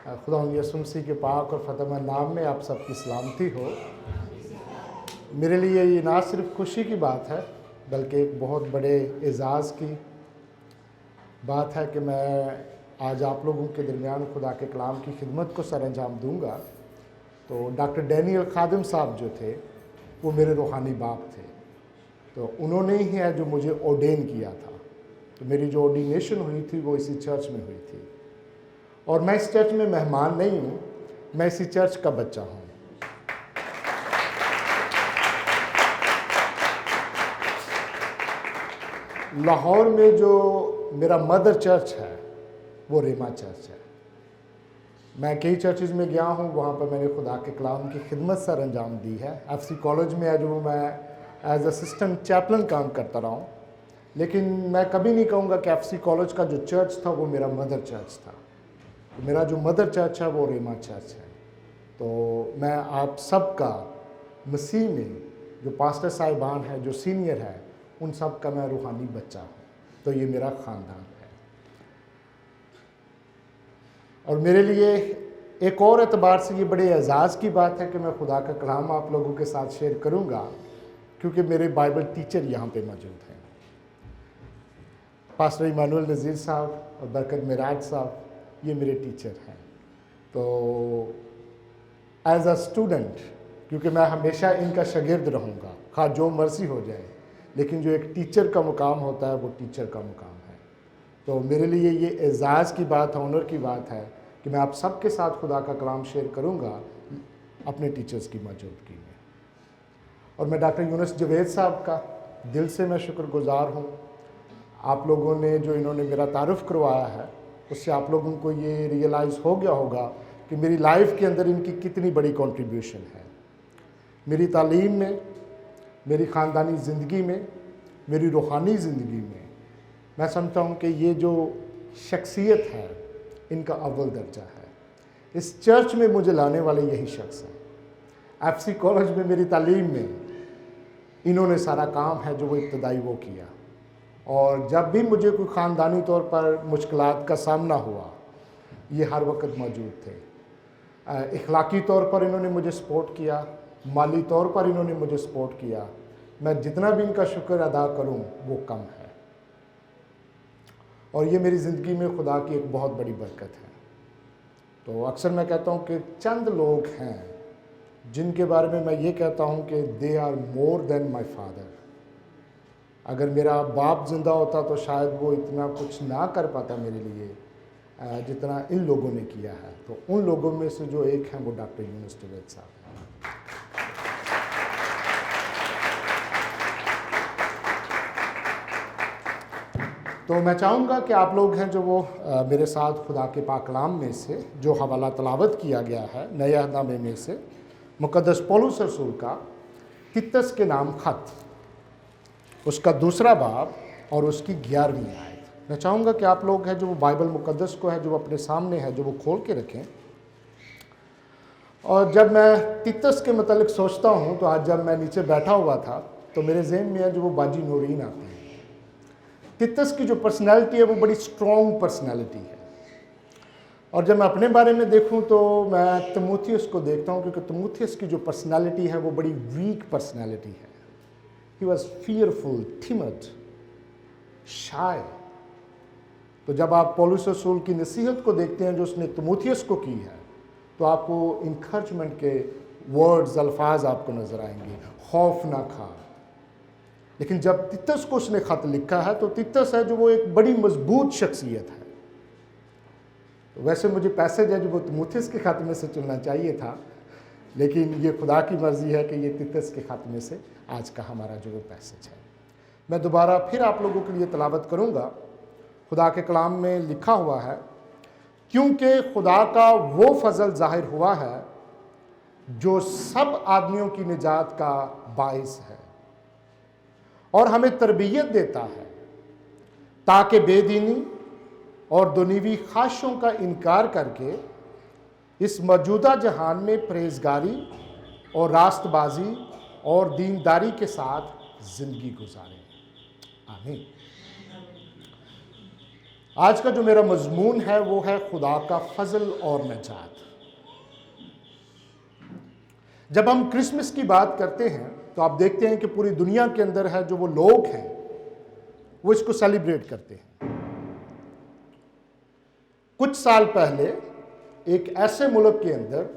खुदा यसुम मसीह के पाक और फ़तेहमंद नाम में आप सबकी सलामती हो। मेरे लिए ये ना सिर्फ खुशी की बात है बल्कि एक बहुत बड़े एज़ाज़ की बात है कि मैं आज आप लोगों के दरमियान खुदा के कलाम की खिदमत को सर अंजाम दूँगा। तो डॉक्टर डैनियल खादिम साहब जो थे वो मेरे रूहानी बाप थे, तो उन्होंने ही है जो मुझे ऑर्डेन किया था। तो मेरी जो ऑर्डिनेशन हुई थी वो इसी चर्च में हुई थी और मैं इस चर्च में मेहमान नहीं हूँ, मैं इसी चर्च का बच्चा हूँ। लाहौर में जो मेरा मदर चर्च है वो रेमा चर्च है। मैं कई चर्चेज में गया हूँ, वहाँ पर मैंने खुदा के कलाम की खिदमत सर अंजाम दी है। एफसी कॉलेज में जो मैं एज असिस्टेंट चैपलन काम करता रहा हूँ, लेकिन मैं कभी नहीं कहूँगा कि एफसी कॉलेज का जो चर्च था वो मेरा मदर चर्च था। तो मेरा जो मदर चर्च है वो रेमा चर्च है। तो मैं आप सबका मसीह में जो पास्टर साहिबान है, जो सीनियर है, उन सब का मैं रूहानी बच्चा हूँ। तो ये मेरा ख़ानदान है और मेरे लिए एक और एतबार से ये बड़े एजाज़ की बात है कि मैं खुदा का कलाम आप लोगों के साथ शेयर करूँगा, क्योंकि मेरे बाइबल टीचर यहाँ पे मौजूद हैं। पास्टर इमानुअल नज़ीर साहब और बरकत मिराज साहब ये मेरे टीचर हैं। तो एज अ स्टूडेंट, क्योंकि मैं हमेशा इनका शागिर्द रहूँगा, खा जो मर्जी हो जाए, लेकिन जो एक टीचर का मुकाम होता है वो टीचर का मुकाम है। तो मेरे लिए ये एज़ाज़ की बात है, ऑनर की बात है कि मैं आप सबके साथ खुदा का कलाम शेयर करूँगा अपने टीचर्स की मौजूदगी में। और मैं डॉक्टर यूनुस जवेद साहब का दिल से मैं शुक्रगुज़ार हूँ। आप लोगों ने जो इन्होंने मेरा तारुफ़ करवाया है, उससे आप लोगों को ये रियलाइज़ हो गया होगा कि मेरी लाइफ के अंदर इनकी कितनी बड़ी कंट्रीब्यूशन है। मेरी तालीम में, मेरी ख़ानदानी ज़िंदगी में, मेरी रूहानी ज़िंदगी में मैं समझता हूँ कि ये जो शख्सियत है इनका अव्वल दर्जा है। इस चर्च में मुझे लाने वाले यही शख्स हैं। एफसी कॉलेज में मेरी तालीम में इन्होंने सारा काम है जो वो इब्तदाई वो किया, और जब भी मुझे कोई ख़ानदानी तौर पर मुश्किलात का सामना हुआ ये हर वक्त मौजूद थे। इखलाकी तौर पर इन्होंने मुझे सपोर्ट किया, माली तौर पर इन्होंने मुझे सपोर्ट किया। मैं जितना भी इनका शुक्र अदा करूं वो कम है, और ये मेरी ज़िंदगी में खुदा की एक बहुत बड़ी बरकत है। तो अक्सर मैं कहता हूं कि चंद लोग हैं जिनके बारे में मैं ये कहता हूं कि they are more than my father. अगर मेरा बाप ज़िंदा होता तो शायद वो इतना कुछ ना कर पाता मेरे लिए जितना इन लोगों ने किया है। तो उन लोगों में से जो एक हैं वो डॉक्टर यूनुस जवेद साहब हैं। तो मैं चाहूँगा कि आप लोग हैं जो वो मेरे साथ खुदा के पाक कलाम में से जो हवाला तलावत किया गया है नए अहदनामे में से मुक़द्दस पौलुस रसूल का तितस के नाम खत, उसका 2 बाब और उसकी 11वीं आयत। मैं चाहूँगा कि आप लोग हैं जो वो बाइबल मुक़द्दस को है जो अपने सामने है जो वो खोल के रखें। और जब मैं तितस के मतलब सोचता हूँ तो आज जब मैं नीचे बैठा हुआ था तो मेरे जहन में है जो वो बाजी नूरीन आती है। तितस की जो पर्सनैलिटी है वो बड़ी स्ट्रॉन्ग पर्सनैलिटी है, और जब मैं अपने बारे में देखूं तो मैं तिमुथियुस को देखता हूं, क्योंकि तिमुथियुस की जो पर्सनैलिटी है वो बड़ी वीक पर्सनैलिटी है। ही वॉज फियरफुल, टिमिड, शाय। तो जब आप पौलुस रसूल की नसीहत को देखते हैं जो उसने तिमुथियुस को की है, तो आपको इंकरेजमेंट के वर्ड्स, अल्फाज आपको नजर आएंगे, खौफ ना खा। लेकिन जब तितस को उसने ख़त लिखा है तो तितस है जो वो एक बड़ी मजबूत शख्सियत है। तो वैसे मुझे पैसेज है जो वो तिमुथियुस के ख़त में से चुनना चाहिए था, लेकिन ये खुदा की मर्ज़ी है कि ये तितस के ख़त में से आज का हमारा जो वो पैसेज है। मैं दोबारा फिर आप लोगों के लिए तलावत करूँगा। खुदा के कलाम में लिखा हुआ है, क्योंकि खुदा का वो फजल ज़ाहिर हुआ है जो सब आदमियों की निजात का बाइस है और हमें तरबियत देता है ताकि बेदीनी और दुनियावी ख्वाहिशों का इनकार करके इस मौजूदा जहान में परहेजगारी और रास्तबाजी और दीनदारी के साथ ज़िंदगी गुजारें। आमीन। आज का जो मेरा मजमून है वो है खुदा का फजल और निजात। जब हम क्रिसमस की बात करते हैं तो आप देखते हैं कि पूरी दुनिया के अंदर है जो वो लोग हैं वो इसको सेलिब्रेट करते हैं। कुछ साल पहले एक ऐसे मुल्क के अंदर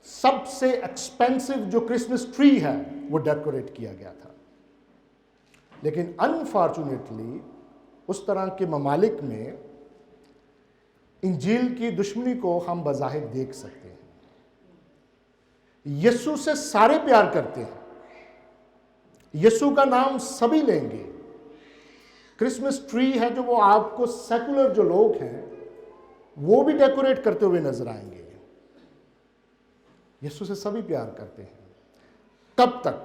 सबसे एक्सपेंसिव जो क्रिसमस ट्री है वो डेकोरेट किया गया था, लेकिन अनफॉर्चुनेटली उस तरह के ममालिक में इंजील की दुश्मनी को हम बज़ाहिर देख सकते हैं। यीशु से सारे प्यार करते हैं, यीशु का नाम सभी लेंगे। क्रिसमस ट्री है जो वो आपको सेकुलर जो लोग हैं वो भी डेकोरेट करते हुए नजर आएंगे। यीशु से सभी प्यार करते हैं। कब तक?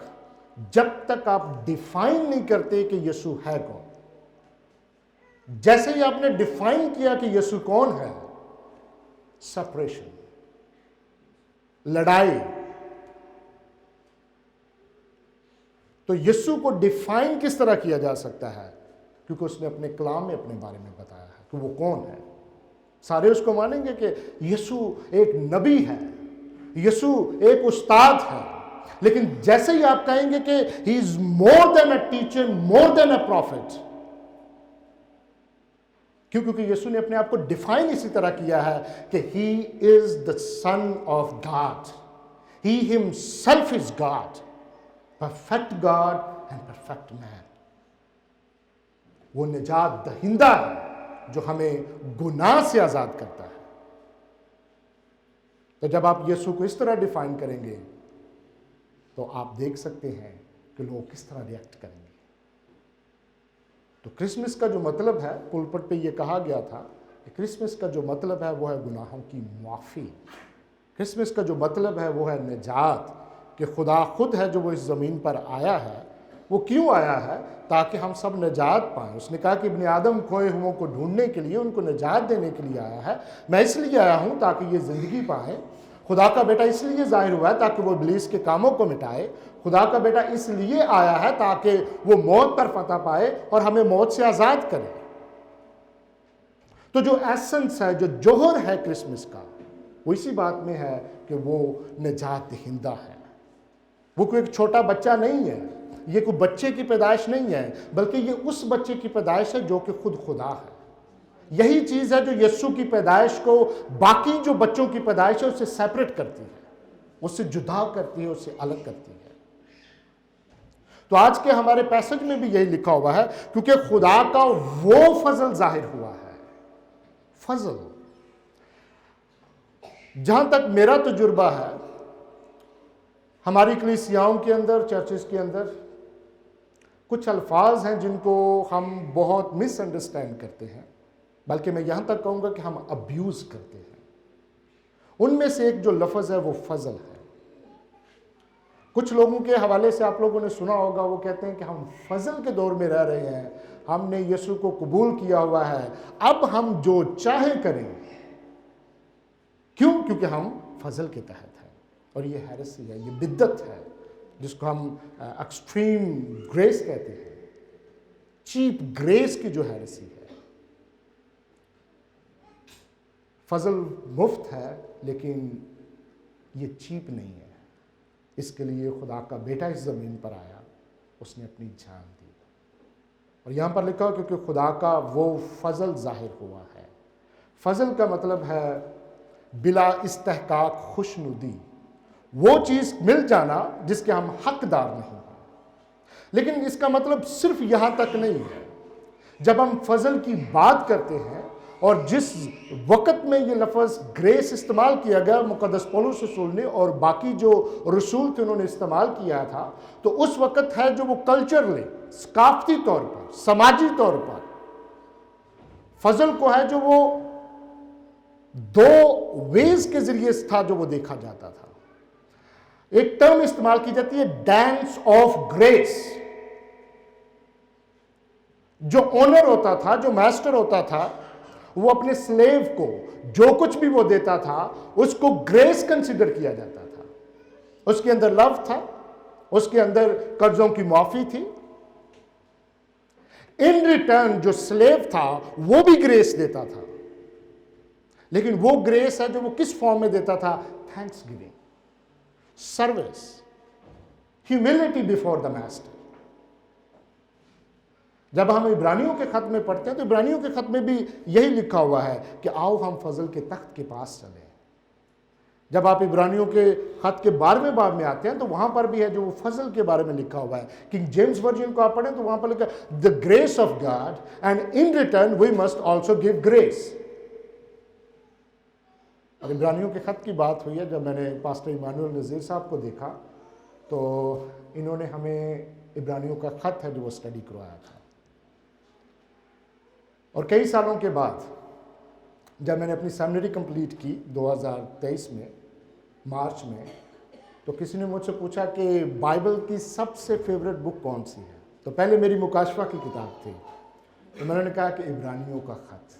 जब तक आप डिफाइन नहीं करते कि यीशु है कौन। जैसे ही आपने डिफाइन किया कि यीशु कौन है, सेपरेशन, लड़ाई। तो यीशु को डिफाइन किस तरह किया जा सकता है? क्योंकि उसने अपने कलाम में अपने बारे में बताया है कि वो कौन है। सारे उसको मानेंगे कि यीशु एक नबी है, यीशु एक उस्ताद है, लेकिन जैसे ही आप कहेंगे कि he is more than a teacher, more than a profit, क्यों? क्योंकि यीशु ने अपने आप को डिफाइन इसी तरह किया है कि he is the son of God, he himself is God, perfect God and perfect man. वो निजात दहिंदा है जो हमें गुनाह से आजाद करता है। तो जब आप यीशु को इस तरह डिफाइन करेंगे तो आप देख सकते हैं कि लोग किस तरह रिएक्ट करेंगे। तो क्रिसमस का जो मतलब है, पुलपट पे ये कहा गया था कि क्रिसमस का जो मतलब है वो है गुनाहों की माफ़ी। क्रिसमस का जो मतलब है वो है निजात, कि खुदा खुद है जो वो इस ज़मीन पर आया है। वो क्यों आया है? ताकि हम सब निजात पाएँ। उसने कहा कि इब्ने आदम खोए हुओं को ढूंढने के लिए, उनको निजात देने के लिए आया है। मैं इसलिए आया हूँ ताकि ये ज़िंदगी पाएँ। खुदा का बेटा इसलिए जाहिर हुआ है ताकि वो इब्लीस के कामों को मिटाए। खुदा का बेटा इसलिए आया है ताकि वो मौत पर फतह पाए और हमें मौत से आज़ाद करे। तो जो एसेंस है, जो जोहर है क्रिसमस का, वो इसी बात में है कि वो निजात दहिंदा है। वो कोई एक छोटा बच्चा नहीं है, ये कोई बच्चे की पैदाइश नहीं है, बल्कि ये उस बच्चे की पैदाइश है जो कि खुद खुदा है। यही चीज़ है जो यीशु की पैदाइश को बाकी जो बच्चों की पैदाइश है उससे सेपरेट करती है, उससे जुदा करती है, उससे अलग करती है। तो आज के हमारे पैसेज में भी यही लिखा हुआ है, क्योंकि खुदा का वो फजल जाहिर हुआ है। फजल, जहां तक मेरा तजुर्बा है, हमारी कलीसियाओं के अंदर, चर्चेस के अंदर कुछ अल्फाज हैं जिनको हम बहुत मिसअंडरस्टैंड करते हैं, बल्कि मैं यहां तक कहूंगा कि हम अब्यूज करते हैं। उनमें से एक जो लफ्ज़ है वो फजल है। कुछ लोगों के हवाले से आप लोगों ने सुना होगा, वो कहते हैं कि हम फजल के दौर में रह रहे हैं, हमने यीशु को कबूल किया हुआ है, अब हम जो चाहे करें। क्यों? क्योंकि हम फजल के तहत हैं। और ये हेरेसी है, ये बिद्दत है, जिसको हम एक्सट्रीम ग्रेस कहते हैं, चीप ग्रेस की जो हेरेसी है। फजल मुफ्त है, लेकिन ये चीप नहीं है। इसके लिए खुदा का बेटा इस ज़मीन पर आया, उसने अपनी जान दी। और यहाँ पर लिखा क्योंकि खुदा का वो फजल जाहिर हुआ है। फजल का मतलब है बिला इस्तेहकाक खुशनुदी, वो चीज़ मिल जाना जिसके हम हकदार नहीं हैं। लेकिन इसका मतलब सिर्फ यहाँ तक नहीं है। जब हम फजल की बात करते हैं और जिस वक़्त में ये लफ्ज़ ग्रेस इस्तेमाल किया गया, मुक़द्दस पौलुस रसूल ने और बाकी जो रसूल थे उन्होंने इस्तेमाल किया था, तो उस वक़्त है जो वो कल्चरली, सकाफ़ती तौर पर, समाजी तौर पर फजल को है जो वो दो वेज के ज़रिए था जो वो देखा जाता था। एक टर्म इस्तेमाल की जाती है डांस ऑफ ग्रेस। जो ओनर होता था, जो मास्टर होता था, वो अपने स्लेव को जो कुछ भी वो देता था उसको ग्रेस कंसिडर किया जाता था। उसके अंदर लव था, उसके अंदर कर्जों की माफी थी। इन रिटर्न जो स्लेव था वो भी ग्रेस देता था, लेकिन वो ग्रेस है जो वो किस फॉर्म में देता था? Thanks giving, service, humility before the master. जब हम इब्रानियों के खत में पढ़ते हैं तो इब्रानियों के खत में भी यही लिखा हुआ है कि आओ हम फजल के तख्त के पास चलें। जब आप इब्रानियों के खत के 12वें बाब में आते हैं तो वहां पर भी है जो वो फजल के बारे में लिखा हुआ है। किंग जेम्स वर्जन को आप पढ़ें तो वहां पर लिखा है the grace of God and in return we must also give grace. और इब्रानियों के खत की बात हुई है, जब मैंने पास्टर इमानुएल नज़ीर साहब को देखा तो इन्होंने हमें इब्रानियों का खत है जो वो स्टडी करवाया था। और कई सालों के बाद जब मैंने अपनी सेमिनरी कंप्लीट की 2023 में मार्च में, तो किसी ने मुझसे पूछा कि बाइबल की सबसे फेवरेट बुक कौन सी है? तो पहले मेरी मुकाशफा की किताब थी, तो मैंने कहा कि इब्रानियों का खत।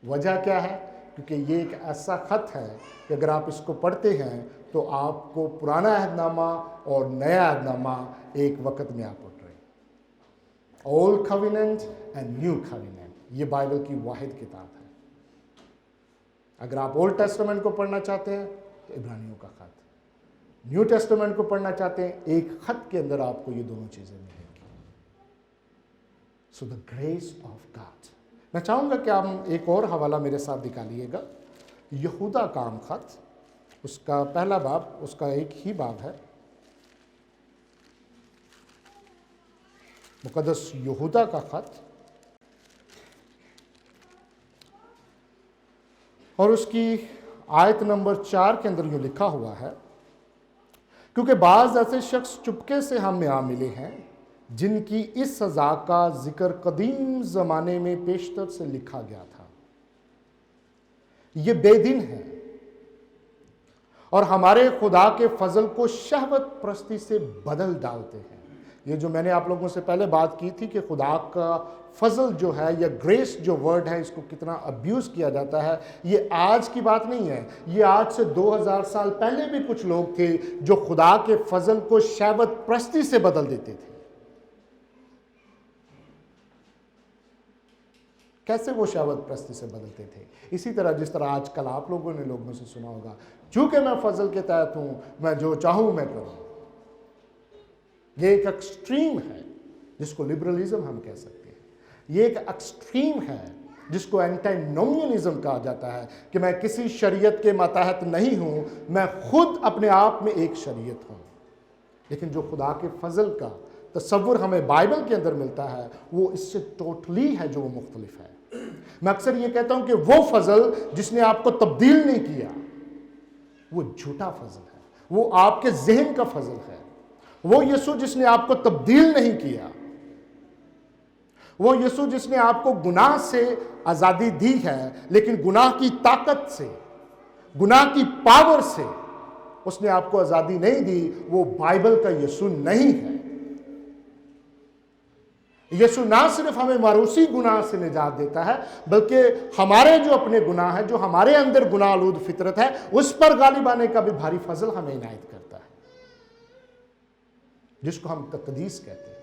वजह क्या है? क्योंकि ये एक ऐसा खत है कि अगर आप इसको पढ़ते हैं तो आपको पुराना अहदनामा और नया अहदनामा एक वक्त में आप पढ़ रहे हैं। Old covenant and new covenant, ये बाइबल की वाहिद किताब है। अगर आप ओल्ड टेस्टामेंट को पढ़ना चाहते हैं तो इब्रानियों का खत, न्यू टेस्टामेंट को पढ़ना चाहते हैं, एक खत के अंदर आपको ये दोनों चीजें मिलेंगी। So the grace of God. मैं चाहूंगा कि आप एक और हवाला मेरे साथ निकालिएगा, यहूदा का आम खत, उसका पहला बाब, उसका एक ही बाब है, मुकद्दस यहूदा का खत, और उसकी आयत नंबर 4 के अंदर यूँ लिखा हुआ है, क्योंकि बाज़ ऐसे शख्स चुपके से हम में आ मिले हैं जिनकी इस सज़ा का जिक्र कदीम ज़माने में पेशतर से लिखा गया था। ये बेदीन है और हमारे खुदा के फजल को शहवत परस्ती से बदल डालते हैं। ये जो मैंने आप लोगों से पहले बात की थी कि खुदा का फजल जो है या ग्रेस जो वर्ड है, इसको कितना अब्यूज़ किया जाता है, ये आज की बात नहीं है। ये आज से 2000 साल पहले भी कुछ लोग थे जो खुदा के फजल को शहवत परस्ती से बदल देते थे। कैसे वो शहवत परस्ती से बदलते थे? इसी तरह जिस तरह आजकल आप लोगों ने लोगों से सुना होगा, चूंकि मैं फजल के तहत हूं, मैं जो चाहूं मैं करूं। ये एक एक्सट्रीम है जिसको लिबरलिज्म हम कह सकते हैं। ये एक एक्सट्रीम है जिसको एंटाइनोमियलिज्म कहा जाता है कि मैं किसी शरीयत के मातहत नहीं हूं, मैं खुद अपने आप में एक शरीयत हूं। लेकिन जो खुदा के फजल का तसव्वुर हमें बाइबल के अंदर मिलता है वो इससे टोटली है, जो वो मुख्तलिफ है। मैं अक्सर ये कहता हूं कि वो फजल जिसने आपको तब्दील नहीं किया वो झूठा फजल है, वो आपके जहन का फजल है। वो यीशु जिसने आपको तब्दील नहीं किया, वो यीशु जिसने आपको गुनाह से आज़ादी दी है, लेकिन गुनाह की ताकत से, गुनाह की पावर से उसने आपको आज़ादी नहीं दी, वो बाइबल का यीशु नहीं है। यीशु ना सिर्फ हमें मारूसी गुनाह से निजात देता है, बल्कि हमारे जो अपने गुनाह है, जो हमारे अंदर गुनाह आलूद फितरत है, उस पर गालिब आने का भी भारी फजल हमें इनायत करता है, जिसको हम तकदीस कहते हैं।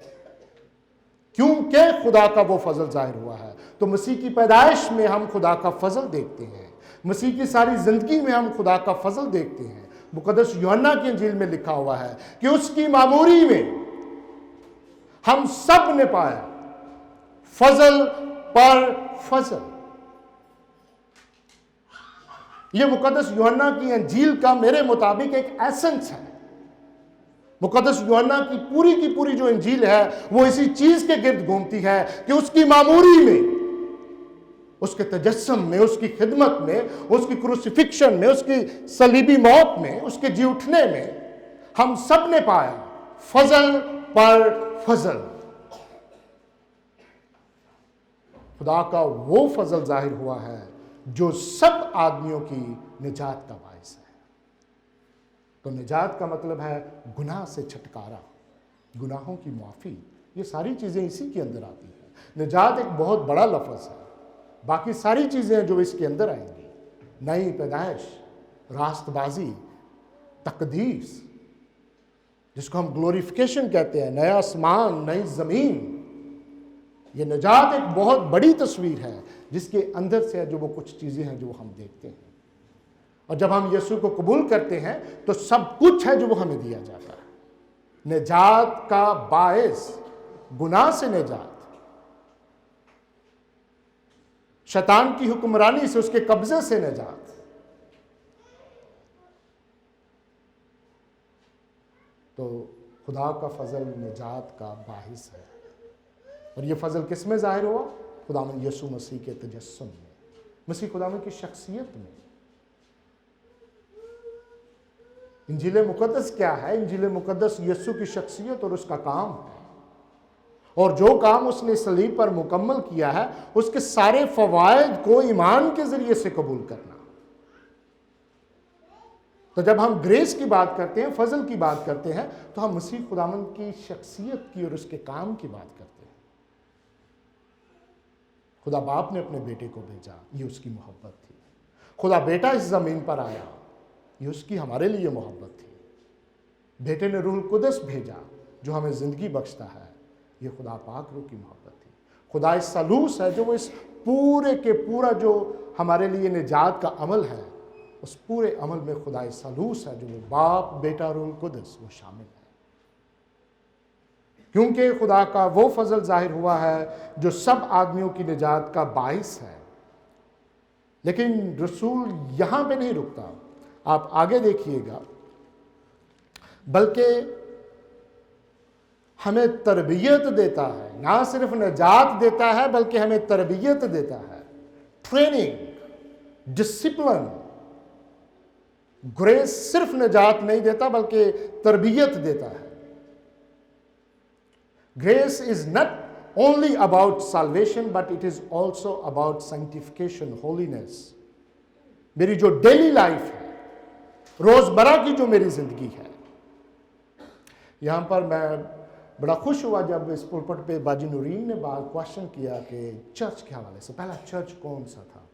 क्योंकि खुदा का वो फजल जाहिर हुआ है, तो मसीह की पैदाइश में हम खुदा का फजल देखते हैं, मसीह की सारी जिंदगी में हम खुदा का फजल देखते हैं। मुकद्दस यूहन्ना की इंजील में लिखा हुआ है कि उसकी मामूरी में हम सब ने पाया फजल पर फजल। यह मुकद्दस यूहन्ना की इंजील का मेरे मुताबिक एक एसेंस है। मुकद्दस यूहन्ना की पूरी जो इंजील है वो इसी चीज के गिर्द घूमती है कि उसकी मामूरी में, उसके तजस्सुम में, उसकी खिदमत में, उसकी क्रूसिफिक्शन में, उसकी सलीबी मौत में, उसके जी उठने में हम सब ने पाया फजल पर फजल। खुदा का वो फजल जाहिर हुआ है जो सब आदमियों की निजात का बायस है। तो निजात का मतलब है गुनाह से छुटकारा, गुनाहों की माफ़ी। ये सारी चीज़ें इसी के अंदर आती हैं। निजात एक बहुत बड़ा लफ्ज़ है, बाकी सारी चीज़ें जो इसके अंदर आएंगी, नई पैदाइश, रास्तबाजी, तकदीस, जिसको हम ग्लोरिफिकेशन कहते हैं, नया आसमान, नई ज़मीन, ये निजात एक बहुत बड़ी तस्वीर है जिसके अंदर से जो वो कुछ चीज़ें हैं जो हम देखते हैं। और जब हम यीशु को कबूल करते हैं तो सब कुछ है जो वो हमें दिया जाता है। निजात का बायस, गुनाह से निजात, शैतान की हुक्मरानी से, उसके कब्जे से निजात, तो खुदा का फजल निजात का बाहिस है। और ये फजल किस में जाहिर हुआ? खुदावंद यीशु मसीह के तजस्सुम में, मसीह खुदावंद की शख्सियत में। इंजील मुकद्दस क्या है? इंजील मुकद्दस यीशु की शख्सियत और उसका काम है। और जो काम उसने सलीब पर मुकम्मल किया है उसके सारे फवायद को ईमान के जरिए से कबूल करना। तो जब हम ग्रेस की बात करते हैं, फजल की बात करते हैं, तो हम मसीह खुदावंद की शख्सियत की और उसके काम की बात करते हैं। खुदा बाप ने अपने बेटे को भेजा, ये उसकी मोहब्बत थी। खुदा बेटा इस जमीन पर आया, ये उसकी हमारे लिए मोहब्बत थी। बेटे ने रूह कुदस भेजा जो हमें जिंदगी बख्शता है, ये खुदा पाक रूह की मोहब्बत थी। खुदा इस सलूस है जो वो इस पूरे के पूरा जो हमारे लिए निजात का अमल है, उस पूरे अमल में खुदा इस सलूस है जो वो बाप, बेटा, रूह कुदस वो शामिल है। क्योंकि खुदा का वो फजल जाहिर हुआ है जो सब आदमियों की निजात का बाइस है। लेकिन रसूल यहां पे नहीं रुकता, आप आगे देखिएगा, बल्कि हमें तरबियत देता है। ना सिर्फ निजात देता है बल्कि हमें तरबियत देता है, ट्रेनिंग, डिसिप्लिन। ग्रेस सिर्फ निजात नहीं देता बल्कि तरबियत देता है। Grace is not only about salvation but it is also about sanctification, holiness. मेरी जो डेली लाइफ है, रोजमर्रा की जो मेरी जिंदगी है, यहां पर मैं बड़ा खुश हुआ जब इस पुलपट पे बाजी नूरीन ने बात क्वेश्चन किया कि चर्च के हवाले से, पहला चर्च कौन सा था।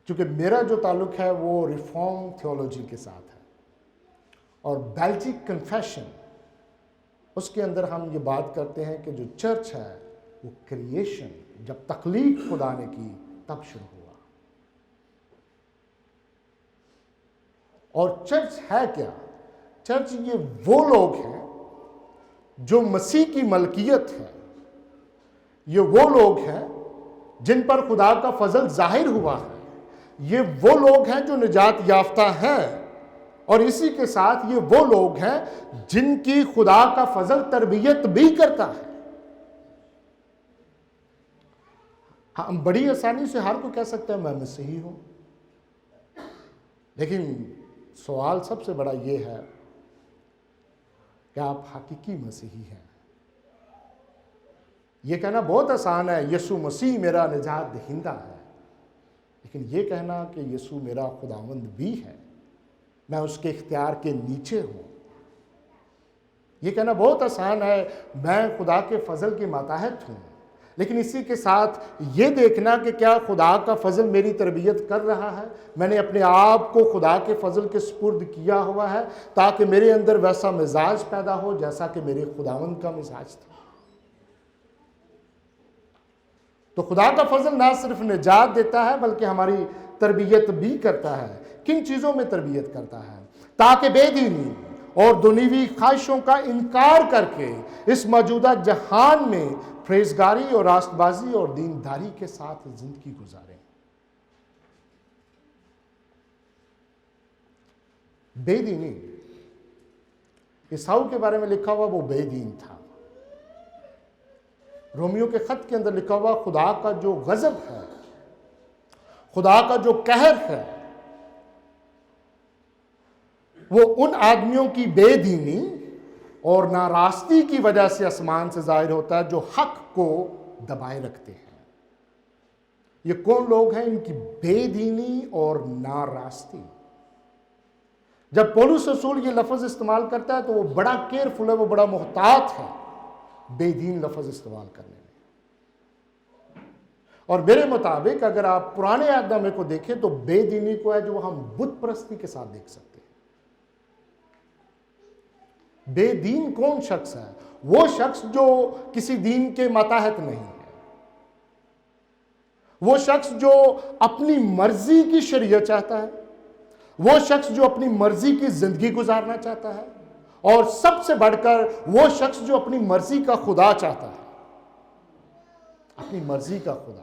क्योंकि मेरा जो ताल्लुक है वो रिफॉर्म थियोलॉजी के साथ है और बेल्जिक कन्फेशन, उसके अंदर हम ये बात करते हैं कि जो चर्च है वो क्रिएशन, जब तख्लीक खुदा ने की तब शुरू हुआ। और चर्च है क्या? चर्च ये वो लोग हैं जो मसीह की मलकियत है। ये वो लोग हैं जिन पर खुदा का फजल जाहिर हुआ है। ये वो लोग हैं जो निजात याफ्ता हैं। और इसी के साथ ये वो लोग हैं जिनकी खुदा का फजल तरबियत भी करता है। हम बड़ी आसानी से हर को कह सकते हैं मैं मसीही हूं, लेकिन सवाल सबसे बड़ा ये है कि आप हकीकी मसीही हैं। ये कहना बहुत आसान है, यीशु मसीह मेरा निजात दहिंदा है, लेकिन ये कहना कि यीशु मेरा खुदावंद भी है, मैं उसके इख्तियार के नीचे हूं, ये कहना बहुत आसान है, मैं खुदा के फजल के मातहत हूं। लेकिन इसी के साथ ये देखना कि क्या खुदा का फजल मेरी तरबियत कर रहा है, मैंने अपने आप को खुदा के फजल के सुपुर्द किया हुआ है ताकि मेरे अंदर वैसा मिजाज पैदा हो जैसा कि मेरे खुदावंद का मिजाज था। तो खुदा का फजल ना सिर्फ निजात देता है बल्कि हमारी तरबियत भी करता है। किन चीज़ों में तरबियत करता है? ताकि बेदीनी और दुनियावी ख्वाहिशों का इनकार करके इस मौजूदा जहान में फरेजगारी और रास्तबाजी और दीनदारी के साथ जिंदगी गुजारें। बेदीनी, ईसाऊ के बारे में लिखा हुआ वो बेदीन था। रोमियो के खत के अंदर लिखा हुआ खुदा का जो गजब है, खुदा का जो कहर है, वो उन आदमियों की बेदीनी और नारास्ती की वजह से आसमान से जाहिर होता है जो हक को दबाए रखते हैं। ये कौन लोग हैं? इनकी बेदीनी और नारास्ती। जब पौलुस रसूल ये लफ्ज इस्तेमाल करता है तो वो बड़ा केयरफुल है, वो बड़ा मोहतात है बेदीन लफ्ज इस्तेमाल करने में। और मेरे मुताबिक अगर आप पुराने आदनामे को देखें तो बेदीनी को है जो हम बुत परस्ती के साथ देख सकते हैं। बेदीन कौन शख्स है? वो शख्स जो किसी दीन के मातहत नहीं है, वो शख्स जो अपनी मर्जी की शरीयत चाहता है, वो शख्स जो अपनी मर्जी की जिंदगी गुजारना चाहता है, और सबसे बढ़कर वो शख्स जो अपनी मर्जी का खुदा चाहता है, अपनी मर्जी का खुदा।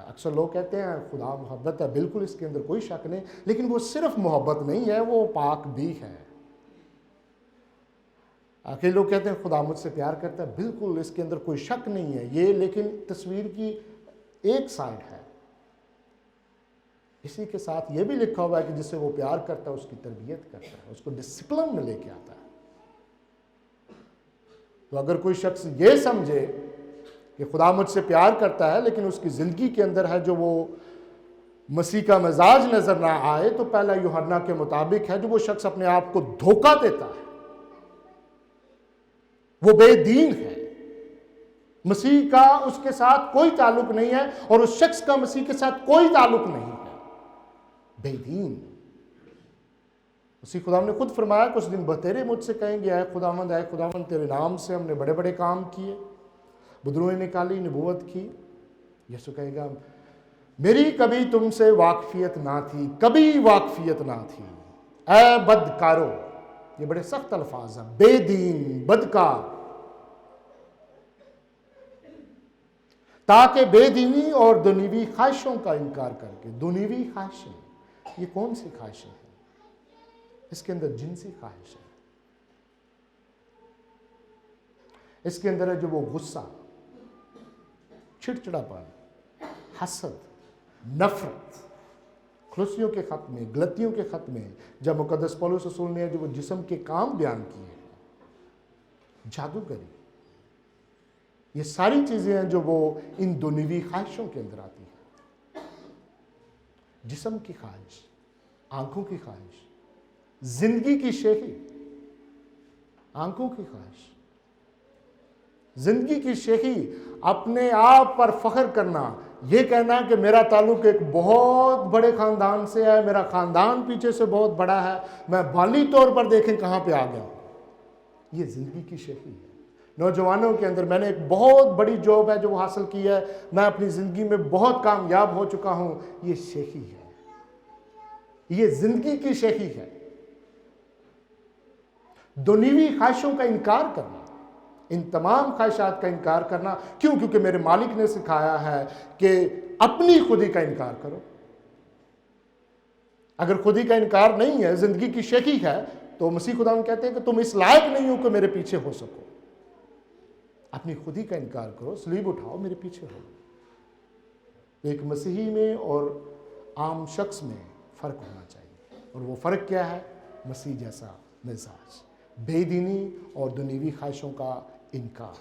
अक्सर लोग कहते हैं खुदा मोहब्बत है, बिल्कुल इसके अंदर कोई शक नहीं, लेकिन वो सिर्फ मोहब्बत नहीं है, वो पाक भी है। कई लोग कहते हैं खुदा मुझसे प्यार करता है, बिल्कुल इसके अंदर कोई शक नहीं है ये, लेकिन तस्वीर की एक साइड है। इसी के साथ ये भी लिखा हुआ है कि जिससे वो प्यार करता है उसकी तरबियत करता है, उसको डिसिप्लिन में लेके आता है। तो अगर कोई शख्स ये समझे कि खुदा मुझसे प्यार करता है लेकिन उसकी ज़िंदगी के अंदर है जो वो मसीह का मिजाज नज़र ना आए, तो पहला यूहन्ना के मुताबिक है जो वो शख्स अपने आप को धोखा देता है, वो बेदीन है। मसीह का उसके साथ कोई ताल्लुक नहीं है और उस शख्स का मसीह के साथ कोई ताल्लुक नहीं है, बेदीन। मसीह खुदा ने खुद फरमाया, कुछ दिन बतेरे मुझसे कहेंगे आए खुदावंद तेरे नाम से हमने बड़े बड़े काम किए, बदरूएं निकाली, नबूवत की। यीशु कहेगा मेरी कभी तुमसे वाकफियत ना थी, कभी वाकफियत ना थी, ऐ बदकारो। ये बड़े सख्त अल्फाज हैं, बेदीन, बदकार। ताकि बेदीनी और दुनिवी ख्वाहिशों का इनकार करके, दुनिवी ख्वाहिशें, ये कौन सी ख्वाहिशें हैं? इसके अंदर जिनसी ख्वाहिश है, इसके अंदर है जो वो गुस्सा, चिड़चिड़ापन, हसद, नफरत। खुलसियों के खत में, गलतियों के खत में जब मुकद्दस पौलुस रसूल ने जो वो जिस्म के काम बयान किए हैं, जादूगरी, ये सारी चीजें हैं जो वो इन दुनिवी ख्वाहिशों के अंदर आती हैं। जिस्म की ख्वाहिश, आंखों की ख्वाहिश, जिंदगी की शेखी, आंखों की ख्वाहिश, जिंदगी की शेखी, अपने आप पर फख्र करना, ये कहना कि मेरा ताल्लुक एक बहुत बड़े खानदान से है, मेरा खानदान पीछे से बहुत बड़ा है, मैं बाली तौर पर देखें कहां पे आ गया। ये जिंदगी की शेखी है। नौजवानों के अंदर मैंने एक बहुत बड़ी जॉब है जो वो हासिल की है, मैं अपनी जिंदगी में बहुत कामयाब हो चुका हूं, ये शेखी है, ये जिंदगी की शेखी है। दुनियावी ख्वाहिशों का इनकार करना, इन तमाम ख्वाहिशात का इनकार करना। क्यों? क्योंकि मेरे मालिक ने सिखाया है कि अपनी खुदी का इनकार करो। अगर खुदी का इनकार नहीं है, जिंदगी की शेखी है, तो मसीह खुदा कहते हैं कि तुम इस लायक नहीं हो कि मेरे पीछे हो सको। अपनी खुदी का इनकार करो, सलीब उठाओ, मेरे पीछे हो। तो एक मसीही में और आम शख्स में फ़र्क होना चाहिए, और वो फ़र्क क्या है? मसीह जैसा मिजाज, बेदीनी और दुनियावी ख्वाहिशों का इनकार।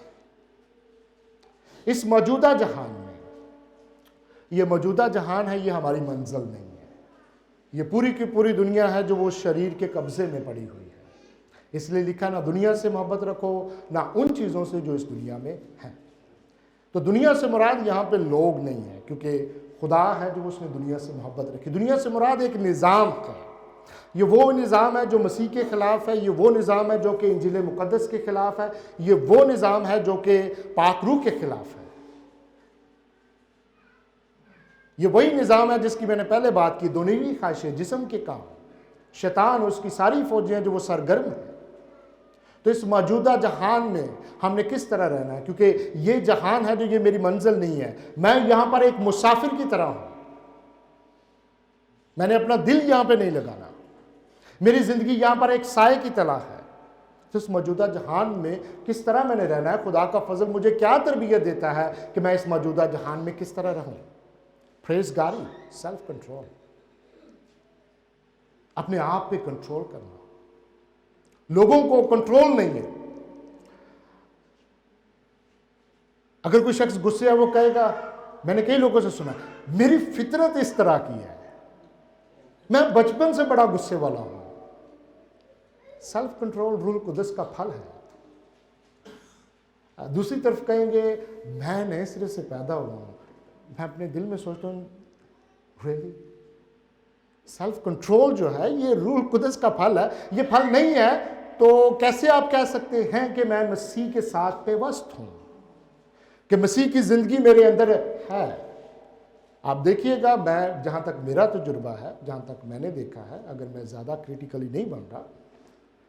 इस मौजूदा जहान में, ये मौजूदा जहान है, ये हमारी मंजिल नहीं है, ये पूरी की पूरी दुनिया है जो वो शरीर के कब्जे में पड़ी हुई है। इसलिए लिखा, ना दुनिया से मोहब्बत रखो, ना उन चीज़ों से जो इस दुनिया में हैं। तो दुनिया से मुराद यहाँ पे लोग नहीं है, क्योंकि खुदा है जो उसने दुनिया से मोहब्बत रखी। दुनिया से मुराद एक निज़ाम है, ये वो निज़ाम है जो मसीह के ख़िलाफ़ है, ये वो निज़ाम है जो कि इंजील मुक़द्दस के ख़िलाफ़ है, ये वो निज़ाम है जो कि पाक रूह के ख़िलाफ़ है। ये वही निज़ाम है जिसकी मैंने पहले बात की, दुनियावी ख्वाहिशें, जिस्म के काम, शैतान और उसकी सारी फौजें जो वो सरगर्म है। तो इस मौजूदा जहान में हमने किस तरह रहना है? क्योंकि ये जहान है जो, ये मेरी मंजिल नहीं है, मैं यहाँ पर एक मुसाफिर की तरह हूँ, मैंने अपना दिल यहाँ पे नहीं लगाना, मेरी ज़िंदगी यहाँ पर एक साए की तरह है। तो इस मौजूदा जहान में किस तरह मैंने रहना है? खुदा का फजल मुझे क्या तरबियत देता है कि मैं इस मौजूदा जहान में किस तरह रहूं? परहेज़गारी, सेल्फ कंट्रोल, अपने आप पे कंट्रोल करना। लोगों को कंट्रोल नहीं है। अगर कोई शख्स गुस्से है, वो कहेगा, मैंने कई लोगों से सुना, मेरी फितरत इस तरह की है, मैं बचपन से बड़ा गुस्से वाला हूं। सेल्फ कंट्रोल रूल कुदस का फल है। दूसरी तरफ कहेंगे, मैं नए सिरे से पैदा हुआ हूं, मैं अपने दिल में सोचता हूं, रियली सेल्फ कंट्रोल जो है ये रूह कुदस का फल है, ये फल नहीं है तो कैसे आप कह सकते हैं कि मैं मसीह के साथ पेवस्त हूं, कि मसीह की जिंदगी मेरे अंदर है। आप देखिएगा, मैं जहां तक मेरा तजुर्बा है, जहां तक मैंने देखा है, अगर मैं ज़्यादा क्रिटिकली नहीं बन रहा,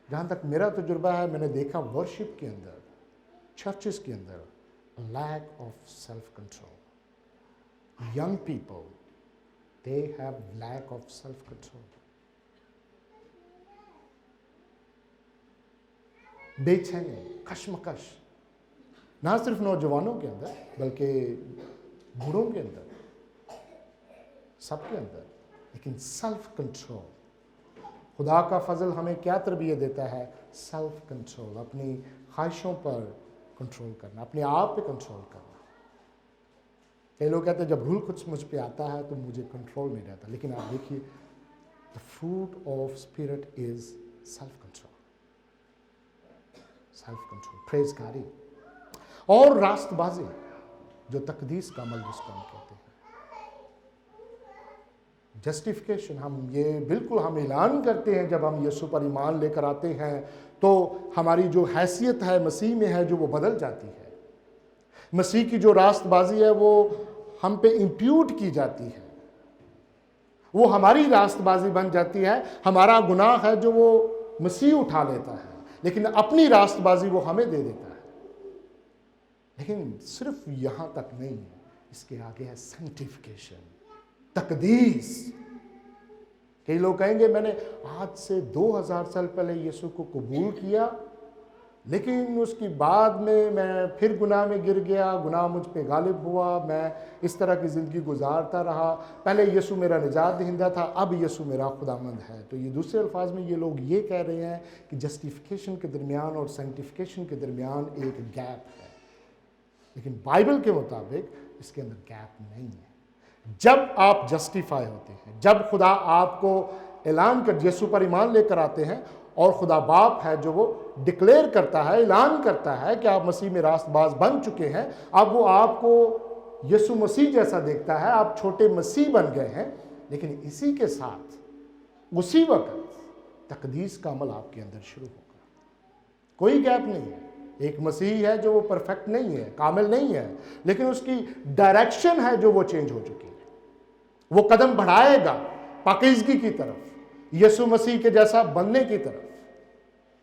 जहां तक मेरा तजुर्बा है, मैंने देखा वर्शिप के अंदर, चर्चेस के अंदर lack of self control. Young people they have lack of self control। बेचैनी, कश्मकश, ना सिर्फ नौजवानों के अंदर बल्कि बूढ़ों के अंदर, सबके अंदर। लेकिन सेल्फ कंट्रोल, खुदा का फजल हमें क्या तरबियत देता है? सेल्फ कंट्रोल, अपनी ख्वाहिशों पर कंट्रोल करना, अपने आप पे कंट्रोल करना। कई लोग कहते हैं जब रूह कुछ मुझ पे आता है तो मुझे कंट्रोल नहीं रहता, लेकिन आप देखिए the fruit of spirit is self control, self control, परहेजगारी और रास्तबाजी, जो तकदीस का अमल जिसको हम कहते हैं। जस्टिफिकेशन, हम ये बिल्कुल हम ऐलान करते हैं जब हम यीशु पर ईमान लेकर आते हैं तो हमारी जो हैसियत है मसीह में है जो वो बदल जाती है। मसीह की जो रास्तबाजी है वो हम पे इंप्यूट की जाती है, वो हमारी रास्तबाजी बन जाती है। हमारा गुनाह है जो वो मसीह उठा लेता है, लेकिन अपनी रास्तबाजी वो हमें दे देता है। लेकिन सिर्फ यहां तक नहीं है, इसके आगे है सैंक्टिफिकेशन, तकदीस। कई लोग कहेंगे मैंने आज से 2000 साल पहले यीशु को कबूल किया, लेकिन उसकी बाद में मैं फिर गुनाह में गिर गया, गुनाह मुझ पे गालिब हुआ, मैं इस तरह की ज़िंदगी गुजारता रहा। पहले यीशु मेरा निजात दहिंदा था, अब यीशु मेरा खुदामंद है। तो ये दूसरे अल्फाज में ये लोग ये कह रहे हैं कि जस्टिफिकेशन के दरमियान और सैंक्टिफिकेशन के दरमियान एक गैप है, लेकिन बाइबल के मुताबिक इसके अंदर गैप नहीं है। जब आप जस्टिफाई होते हैं, जब खुदा आपको ऐलान कर यीशु पर ईमान लेकर आते हैं और खुदा बाप है जो वो डिक्लेयर करता है, ऐलान करता है कि आप मसीह में रास्तबाज बन चुके हैं, अब वो आपको यीशु मसीह जैसा देखता है, आप छोटे मसीह बन गए हैं। लेकिन इसी के साथ उसी वक्त तकदीस का अमल आपके अंदर शुरू होगा। कोई गैप नहीं है। एक मसीह है जो वो परफेक्ट नहीं है, कामिल नहीं है, लेकिन उसकी डायरेक्शन है जो वो चेंज हो चुकी है। वो कदम बढ़ाएगा पाकीज़गी की तरफ, यीशु मसीह के जैसा बनने की तरफ,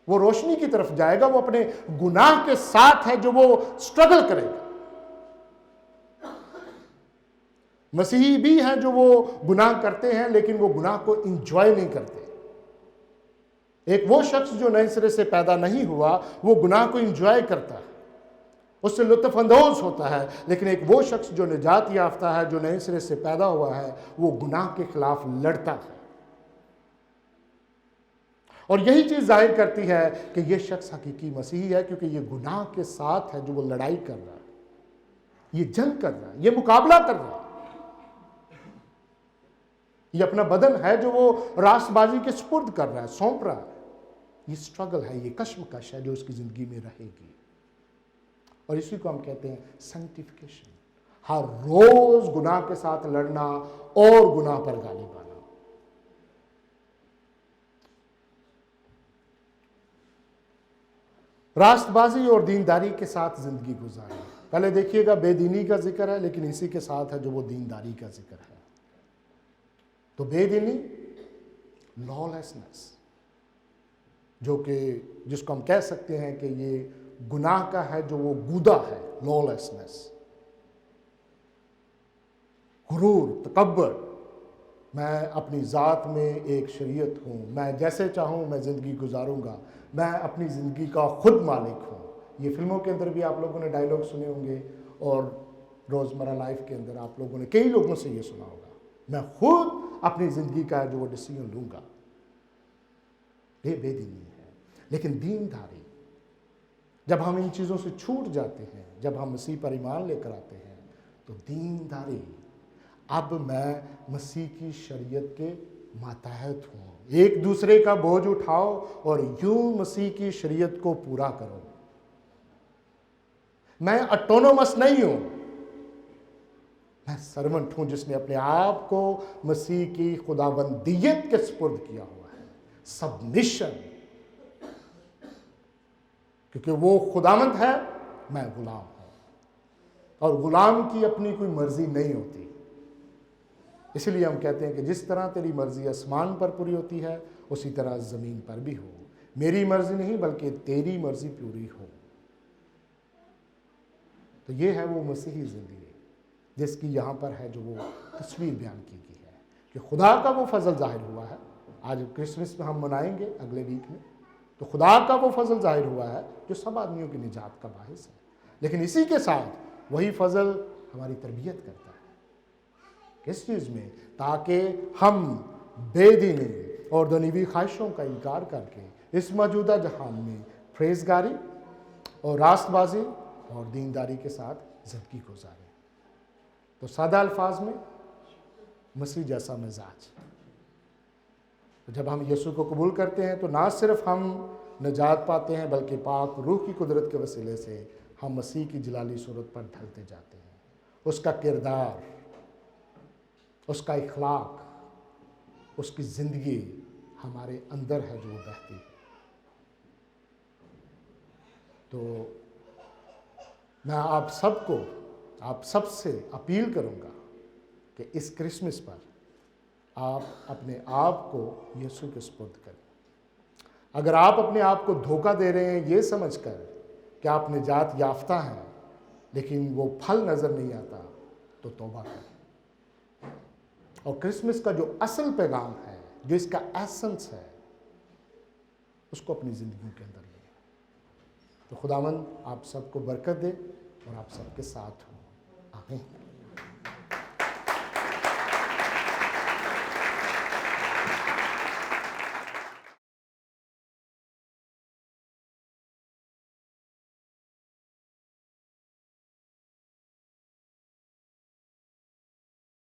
वो रोशनी की तरफ जाएगा। वो अपने गुनाह के साथ है जो वो स्ट्रगल करेगा। मसीही भी हैं जो वो गुनाह करते हैं, लेकिन वो गुनाह को इंजॉय नहीं करते। एक वो शख्स जो नए सिरे से पैदा नहीं हुआ वो गुनाह को इंजॉय करता है, उससे लुत्फ अंदोज होता है। लेकिन एक वो शख्स जो निजात याफ्ता है, जो नए सिरे से पैदा हुआ है, वो गुनाह के खिलाफ लड़ता है। और यही चीज जाहिर करती है कि ये शख्स हकीकी मसीही है, क्योंकि ये गुनाह के साथ है जो वो लड़ाई कर रहा है, ये जंग कर रहा है, ये मुकाबला कर रहा है। ये अपना बदन है जो वो रास्तबाजी के सुपुर्द कर रहा है, सौंप रहा है। ये स्ट्रगल है, ये कश्मकश है जो उसकी जिंदगी में रहेगी। और इसी को हम कहते हैं सैंक्टिफिकेशन। हर रोज गुनाह के साथ लड़ना और गुनाह पर गालिब आना। रास्तबाजी और दीनदारी के साथ जिंदगी गुजारना। पहले देखिएगा बेदीनी का जिक्र है, लेकिन इसी के साथ है जो वो दीनदारी का जिक्र है। तो बेदीनी लॉलेसनेस, जो कि जिसको हम कह सकते हैं कि ये गुनाह का है जो वो गूदा है, लॉलेसनेस, गुरूर, तकब्बर। मैं अपनी ज़ात में एक शरीयत हूँ, मैं जैसे चाहूँ मैं ज़िंदगी गुजारूँगा, मैं अपनी ज़िंदगी का खुद मालिक हूँ। ये फिल्मों के अंदर भी आप लोगों ने डायलॉग सुने होंगे और रोज़मर्रा लाइफ के अंदर आप लोगों ने कई लोगों से ये सुना होगा, मैं खुद अपनी ज़िंदगी का जो वो डिसीजन लूँगा। ये बेदीनी है। लेकिन दीनदारी, जब हम इन चीज़ों से छूट जाते हैं, जब हम मसीह पर ईमान लेकर आते हैं, तो दीनदारी, अब मैं मसीह की शरीयत के मातहत हूँ। एक दूसरे का बोझ उठाओ और यूं मसीह की शरीयत को पूरा करो। मैं ऑटोनोमस नहीं हूं, मैं सर्वेंट हूं जिसने अपने आप को मसीह की खुदाबंदियत के स्पुर्द किया हुआ है, सबमिशन, क्योंकि वो खुदावंद है, मैं गुलाम हूं, और गुलाम की अपनी कोई मर्जी नहीं होती। इसलिए हम कहते हैं कि जिस तरह तेरी मर्जी आसमान पर पूरी होती है, उसी तरह ज़मीन पर भी हो। मेरी मर्जी नहीं बल्कि तेरी मर्जी पूरी हो। तो ये है वो मसीही ज़िंदगी जिसकी यहाँ पर है, जो वो तस्वीर बयान की गई है कि खुदा का वो फजल जाहिर हुआ है। आज क्रिसमस में हम मनाएंगे अगले वीक में, तो खुदा का वो फजल जाहिर हुआ है जो सब आदमियों की निजात का बाहिस है। लेकिन इसी के साथ वही फजल हमारी तरबियत करता है। किस चीज़ में? ताकि हम बेदीनी और दुनियावी ख्वाहिशों का इनकार करके इस मौजूदा जहान में फरेजगारी और रास्तबाजी और दीनदारी के साथ ज़िंदगी गुजारें। तो सादा अल्फाज में मसीह जैसा मिजाज। तो जब हम यीशु को कबूल करते हैं तो ना सिर्फ हम निजात पाते हैं, बल्कि पाक रूह की कुदरत के वसीले से हम मसीह की जलाली सूरत पर ढलते जाते हैं। उसका किरदार, उसका इखलाक, उसकी ज़िंदगी हमारे अंदर है जो बहती है। तो मैं आप सबसे अपील करूंगा कि इस क्रिसमस पर आप अपने आप को यीशु के सुपुर्द करें। अगर आप अपने आप को धोखा दे रहे हैं ये समझकर कि आप निजात याफ्ता हैं, लेकिन वो फल नज़र नहीं आता, तो तौबा करें और क्रिसमस का जो असल पैगाम है, जो इसका एसेंस है, उसको अपनी ज़िंदगी के अंदर लें। तो खुदावंद आप सबको बरकत दे और आप सबके साथ हो। आमीन।